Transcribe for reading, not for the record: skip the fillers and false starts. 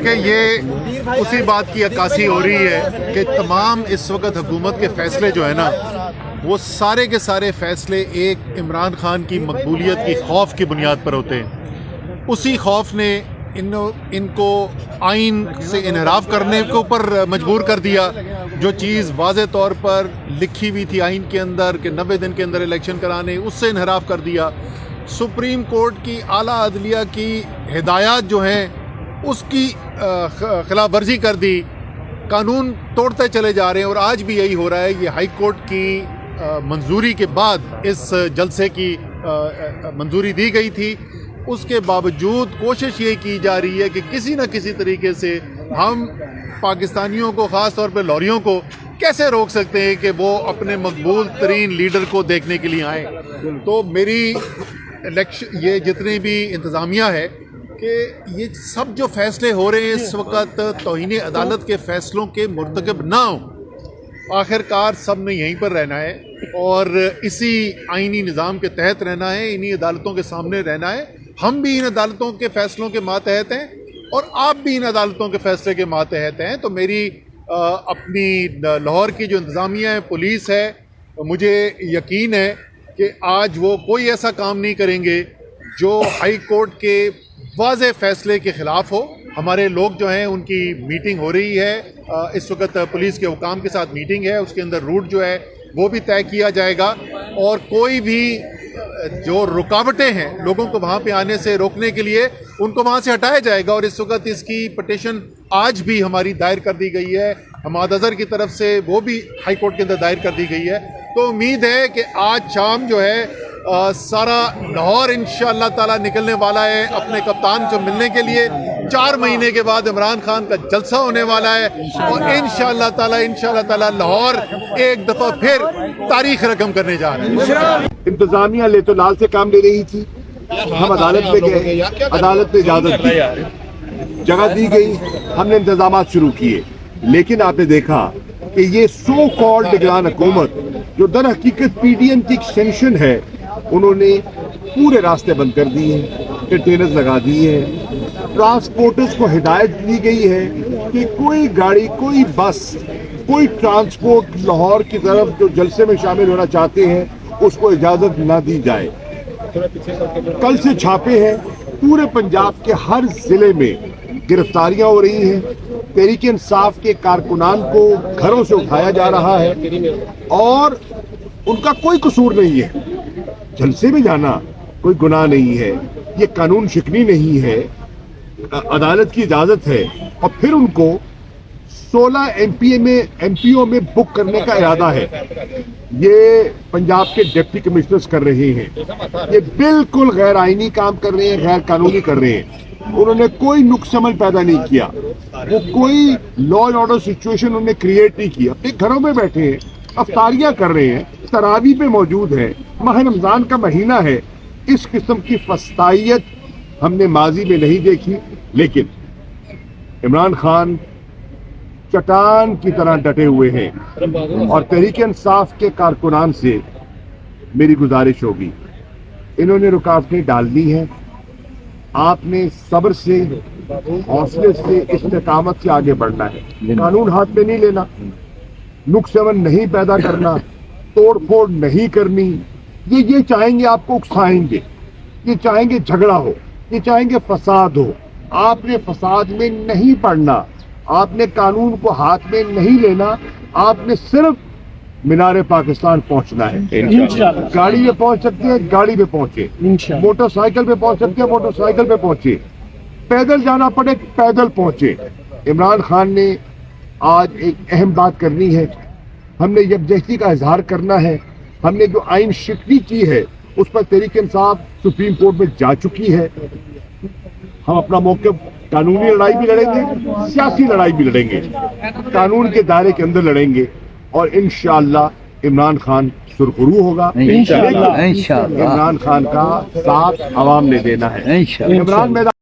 کہ یہ اسی بات کی عکاسی ہو رہی ہے کہ تمام اس وقت حکومت کے فیصلے جو ہے نا وہ سارے کے سارے فیصلے ایک عمران خان کی مقبولیت کی خوف کی بنیاد پر ہوتے ہیں۔ اسی خوف نے ان کو آئین سے انحراف کرنے کے اوپر مجبور کر دیا، جو چیز واضح طور پر لکھی ہوئی تھی آئین کے اندر کہ 90 دن کے اندر الیکشن کرانے، اس سے انحراف کر دیا۔ سپریم کورٹ کی اعلیٰ عدلیہ کی ہدایات جو ہیں اس کی خلاف ورزی کر دی، قانون توڑتے چلے جا رہے ہیں، اور آج بھی یہی ہو رہا ہے۔ یہ ہائی کورٹ کی منظوری کے بعد اس جلسے کی منظوری دی گئی تھی، اس کے باوجود کوشش یہ کی جا رہی ہے کہ کسی نہ کسی طریقے سے ہم پاکستانیوں کو، خاص طور پہ لاہوریوں کو کیسے روک سکتے ہیں کہ وہ اپنے مقبول ترین لیڈر کو دیکھنے کے لیے آئیں۔ تو میری یہ جتنے بھی انتظامیہ ہے کہ یہ سب جو فیصلے ہو رہے ہیں اس وقت توہین عدالت کے فیصلوں کے مرتکب نہ ہوں۔ آخر کار سب نے یہیں پر رہنا ہے اور اسی آئینی نظام کے تحت رہنا ہے، انہی عدالتوں کے سامنے رہنا ہے۔ ہم بھی ان عدالتوں کے فیصلوں کے ماتحت ہیں اور آپ بھی ان عدالتوں کے فیصلے کے ماتحت ہیں۔ تو میری اپنی لاہور کی جو انتظامیہ ہے، پولیس ہے، مجھے یقین ہے کہ آج وہ کوئی ایسا کام نہیں کریں گے جو ہائی کورٹ کے واضح فیصلے کے خلاف ہو۔ ہمارے لوگ جو ہیں ان کی میٹنگ ہو رہی ہے، اس وقت پولیس کے حکام کے ساتھ میٹنگ ہے، اس کے اندر روٹ جو ہے وہ بھی طے کیا جائے گا، اور کوئی بھی جو رکاوٹیں ہیں لوگوں کو وہاں پہ آنے سے روکنے کے لیے ان کو وہاں سے ہٹایا جائے گا۔ اور اس وقت اس کی پٹیشن آج بھی ہماری دائر کر دی گئی ہے، حماد اظہر کی طرف سے، وہ بھی ہائی کورٹ کے اندر دائر کر دی گئی ہے۔ تو امید ہے کہ آج شام جو ہے سارا لاہور انشاءاللہ تعالی نکلنے والا ہے اپنے کپتان سے ملنے کے لیے۔ 4 مہینے کے بعد عمران خان کا جلسہ ہونے والا ہے اور انشاءاللہ تعالی لاہور ایک دفعہ پھر تاریخ رقم کرنے جا رہے ہیں۔ انتظامیہ لے تو لال سے کام لے رہی تھی، ہم عدالت میں گئے، عدالت نے اجازت دی، جگہ دی گئی، ہم نے انتظامات شروع کیے، لیکن آپ نے دیکھا کہ یہ سو کالڈ نگران حکومت جو در حقیقت پی ڈی ایم کی ایکسٹینشن ہے، انہوں نے پورے راستے بند کر دیے ہیں، کنٹینرز لگا دیے ہیں، ٹرانسپورٹرز کو ہدایت دی گئی ہے کہ کوئی گاڑی، کوئی بس، کوئی ٹرانسپورٹ لاہور کی طرف جو جلسے میں شامل ہونا چاہتے ہیں اس کو اجازت نہ دی جائے۔ کل سے چھاپے ہیں، پورے پنجاب کے ہر ضلع میں گرفتاریاں ہو رہی ہیں، تحریک انصاف کے کارکنان کو گھروں سے اٹھایا جا رہا ہے اور ان کا کوئی قصور نہیں ہے۔ جلسے میں جانا کوئی گناہ نہیں ہے، یہ قانون شکنی نہیں ہے، عدالت کی اجازت ہے، اور پھر ان کو 16 ایم پی او میں بک کرنے کا ارادہ ہے۔ یہ پنجاب کے ڈپٹی کمشنرز کر رہے ہیں، یہ بالکل غیر آئینی کام کر رہے ہیں، غیر قانونی کر رہے ہیں۔ انہوں نے کوئی نقص عمل پیدا نہیں کیا، وہ کوئی لا اینڈ آرڈر سچویشن انہوں نے کریٹ نہیں کیا، اپنے گھروں میں بیٹھے ہیں، افطاریاں کر رہے ہیں، تراویح پہ موجود ہیں، ماہ رمضان کا مہینہ ہے۔ اس قسم کی فسطائیت ہم نے ماضی میں نہیں دیکھی، لیکن عمران خان چٹان کی طرح ڈٹے ہوئے ہیں، اور تحریک انصاف کے کارکنان سے میری گزارش ہوگی، انہوں نے رکاوٹیں ڈال دی ہیں، آپ نے صبر سے، حوصلے سے، استقامت سے آگے بڑھنا ہے، قانون ہاتھ میں نہیں لینا، نقص عمل نہیں پیدا کرنا، توڑ پھوڑ نہیں کرنی۔ یہ چاہیں گے آپ کو اکسائیں گے، یہ چاہیں گے جھگڑا ہو، یہ چاہیں گے فساد ہو۔ آپ نے فساد میں نہیں پڑنا، آپ نے قانون کو ہاتھ میں نہیں لینا، آپ نے صرف مینار پاکستان پہنچنا ہے۔ گاڑی پہ پہنچ سکتے ہیں، گاڑی پہ پہنچے، موٹر سائیکل پہ پہنچ سکتے ہیں، موٹر سائیکل پہ پہنچے، پیدل جانا پڑے پیدل پہنچے۔ عمران خان نے آج ایک اہم بات کرنی ہے، ہم نے یکجہتی کا اظہار کرنا ہے۔ ہم نے جو آئین شکنی کی ہے اس پر تحریک انصاف سپریم کورٹ میں جا چکی ہے۔ ہم اپنا موقف قانونی لڑائی بھی لڑیں گے، سیاسی لڑائی بھی لڑیں گے، قانون کے دائرے کے اندر لڑیں گے، اور انشاءاللہ عمران خان سرخرو ہوگا۔ عمران خان کا ساتھ عوام نے دینا ہے۔ عمران میدان